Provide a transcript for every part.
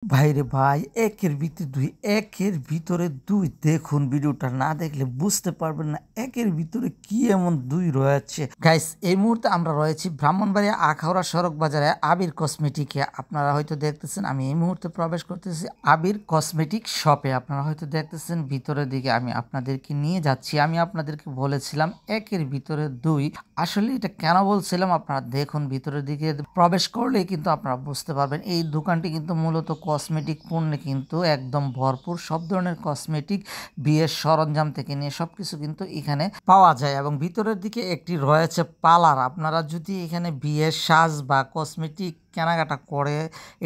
ভাইরে ভাই, একের ভিতরে দুই, একের ভিতরে দুই। দেখুন, ভিডিওটা না দেখলে বুঝতে পারবেন না একের ভিতরে কি এমন দুই রয়েছে। গাইস, এই মুহূর্তে আমরা রয়েছি ব্রাহ্মণবাড়িয়া আখাউড়া সড়ক বাজারে আবির কসমেটিকে। আপনারা হয়তো দেখতেছেন আমি এই মুহূর্তে প্রবেশ করতেছি আবির কসমেটিক শপে। আপনারা হয়তো দেখতেছেন ভিতরের দিকে আমি আপনাদেরকে নিয়ে যাচ্ছি। আমি আপনাদেরকে বলেছিলাম একের ভিতরে দুই। আসলে এটা কেন বলছিলাম আপনারা দেখুন, ভিতরের দিকে প্রবেশ করলেই কিন্তু আপনারা বুঝতে পারবেন। এই দোকানটি কিন্তু মূলত কসমেটিক পণ্যে কিন্তু একদম ভরপুর। সব ধরনের কসমেটিক, বিয়ের সরঞ্জাম থেকে নিয়ে সবকিছু কিন্তু এখানে পাওয়া যায়। এবং ভিতরের দিকে একটি রয়েছে পার্লার। আপনারা যদি এখানে বিয়ের সাজ বা কসমেটিক কেনাকাটা করে,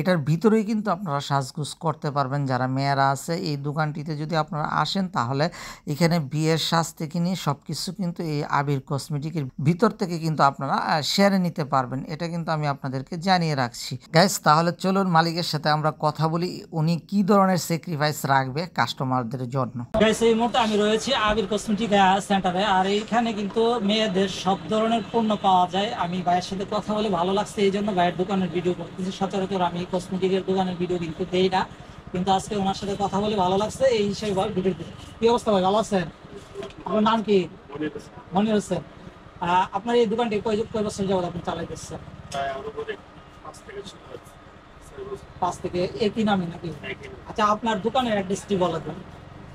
এটার ভিতরেই কিন্তু আপনারা সাজগুজ করতে পারবেন। যারা মেয়েরা আছে এই দোকানটিতে যদি আপনারা আসেন, তাহলে এখানে বিয়ের সাজ থেকে নিয়ে সব কিছু কিন্তু এই আবির কসমেটিকের ভিতর থেকে কিন্তু আপনারা সেরে নিতে পারবেন। এটা কিন্তু আমি আপনাদেরকে জানিয়ে রাখছি। গাইস, তাহলে চলুন মালিকের সাথে আমরা কথা বলি, উনি কি ধরনের স্যাক্রিফাইস রাখবে কাস্টমারদের জন্য। গাইস, এই মুহূর্তে আমি রয়েছি আবির কসমেটিক সেন্টারে। আর এইখানে কিন্তু মেয়েদের সব ধরনের পণ্য পাওয়া যায়। আমি ভাইয়ের সাথে কথা বলে ভালো লাগছে, এই জন্য ভাইয়ের দোকানের ভিডিও করতেছি। সচরাচর আমি কসমেটিকের দোকানের ভিডিও কিন্তু দেই না, কিন্তু আজকে ওনার সাথে কথা বলে ভালো লাগছে, এই হিসেবে ভাই ভিডিও দিচ্ছি। কি অবস্থা ভাই, ভালো আছেন? আপনার নাম কি? মনির হোসেন। আপনার এই দোকানটি কয় বছর যাবত আপনি চালাইতেছেন? 5 থেকে একই নামে নাকি? আচ্ছা, আপনার দোকানের অ্যাড্রেসটি বলে দেন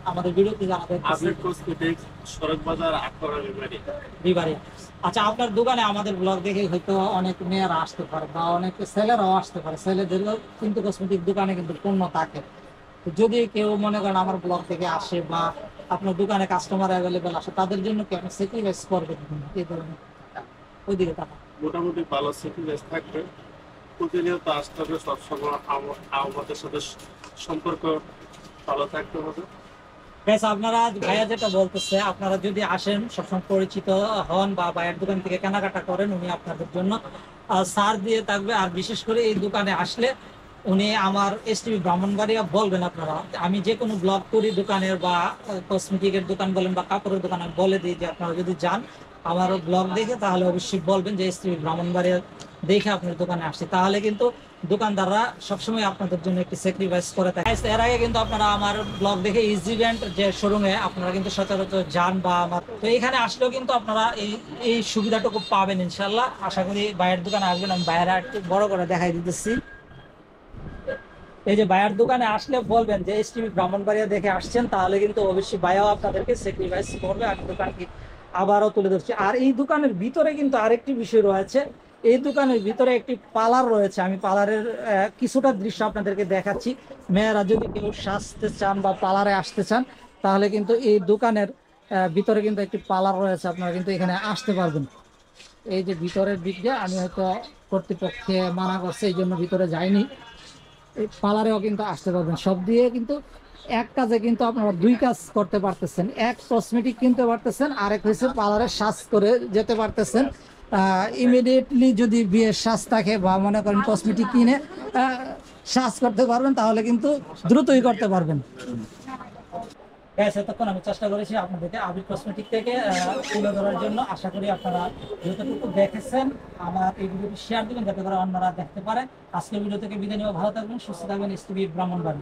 আমাদের ভিডিওতে জানাতে। আবির কসমেটিক্স, সড়ক বাজার, আখাউড়া বিবাড়ি। আচ্ছা, আপনার দোকানে আমাদের ব্লগ দেখে হয়তো অনেক মেয়েরা আসতে পারে বা অনেক ছেলেরাও আসতে পারে। ছেলেদেরও কিন্তু কসমেটিক দোকানে কিন্তু পণ্য থাকে। যদি কেউ মনে করেন আমার ব্লগ থেকে আসে বা আপনার দোকানে কাস্টমার অ্যাভেলেবেল আসে, তাদের জন্য কি আপনি স্যাক্রিফাইস করবেন এই ধরনের? ওইদিকে টাকা মোটামুটি ভালো স্যাক্রিফাইস থাকবে। প্রতিনিয়ত আসতে হবে, সবসময় আমাদের সাথে সম্পর্ক ভালো থাকতে হবে। আপনারা ভাইয়া যেটা বলতেছে, আপনারা যদি আসেন সবসময় পরিচিত হন বা ভাইয়ের দোকান থেকে কেনাকাটা করেন, উনি আপনাদের জন্য ছাড় দিয়ে থাকবে। আর বিশেষ করে এই দোকানে আসলে উনি আমার এসটিভি ব্রাহ্মণবাড়িয়া বলবেন। আপনারা, আমি যে কোনো ব্লগ করি দোকানের বা কসমেটিকের দোকান বলেন বা কাপড়ের দোকান, আমি বলে দিই যে আপনারা যদি যান আমার ব্লগ দেখে, তাহলে অবশ্যই বলবেন যে এসটিভি ব্রাহ্মণবাড়িয়া দেখে আপনার দোকানে আসছি। তাহলে কিন্তু দোকানদাররা সবসময় আপনাদের জন্য একটি স্যাক্রিফাইস করে থাকে। এর আগে কিন্তু আপনারা আমার ব্লগ দেখে ইজি ইভেন্ট যে শোরুমে আপনারা কিন্তু সচরাচর যান বা আমার, তো এখানে আসলেও কিন্তু আপনারা এই সুবিধাটুকু পাবেন ইনশাল্লাহ। আশা করি ভাইয়ের দোকানে আসবেন। আমি ভাইয়েরা একটু বড় করে দেখাই দিতেছি। এই যে ভাইয়ার দোকানে আসলে বলবেন যে এসটিভি ব্রাহ্মণবাড়িয়া দেখে আসছেন, তাহলে কিন্তু অবশ্যই ভাইয়াও আপনাদেরকে স্যাক্রিফাইস করবে। আমি দোকানকে আবারও তুলে ধরছি। আর এই দোকানের ভিতরে কিন্তু আরেকটি বিষয় রয়েছে। এই দোকানের ভিতরে একটি পার্লার রয়েছে। আমি পার্লারের কিছুটা দৃশ্য আপনাদেরকে দেখাচ্ছি। মেয়েরা যদি কেউ সাজতে চান বা পার্লারে আসতে চান, তাহলে কিন্তু এই দোকানের ভিতরে কিন্তু একটি পার্লার রয়েছে। আপনারা কিন্তু এখানে আসতে পারবেন। এই যে ভিতরের দিক দিয়ে, আমি হয়তো কর্তৃপক্ষে মানা করছে এই জন্য ভিতরে যাইনি। এই পার্লারেও কিন্তু আসতে পারবেন। সব দিয়ে কিন্তু এক কাজে কিন্তু আপনারা দুই কাজ করতে পারতেছেন। এক, কসমেটিক কিনতে পারতেছেন, আরেক হচ্ছে পার্লারে সাজ করে যেতে পারতেছেন। ইমিডিয়েটলি যদি বিয়ের সাজ থাকে বা মনে করেন কসমেটিক কিনে সাজ করতে পারবেন, তাহলে কিন্তু দ্রুতই করতে পারবেন। এতক্ষণ আমি চেষ্টা করেছি আপনাদেরকে আবির কসমেটিক থেকে তুলে ধরার জন্য। আশা করি আপনারা যতটুকু দেখেছেন আমার এই ভিডিওটি শেয়ার দিবেন, যাতে করে অন্যরা দেখতে পারে। আজকের ভিডিও থেকে বিদায় নেওয়া, ভালো থাকবেন, সুস্থ থাকবেন। এসটিভি ব্রাহ্মণবাড়ি।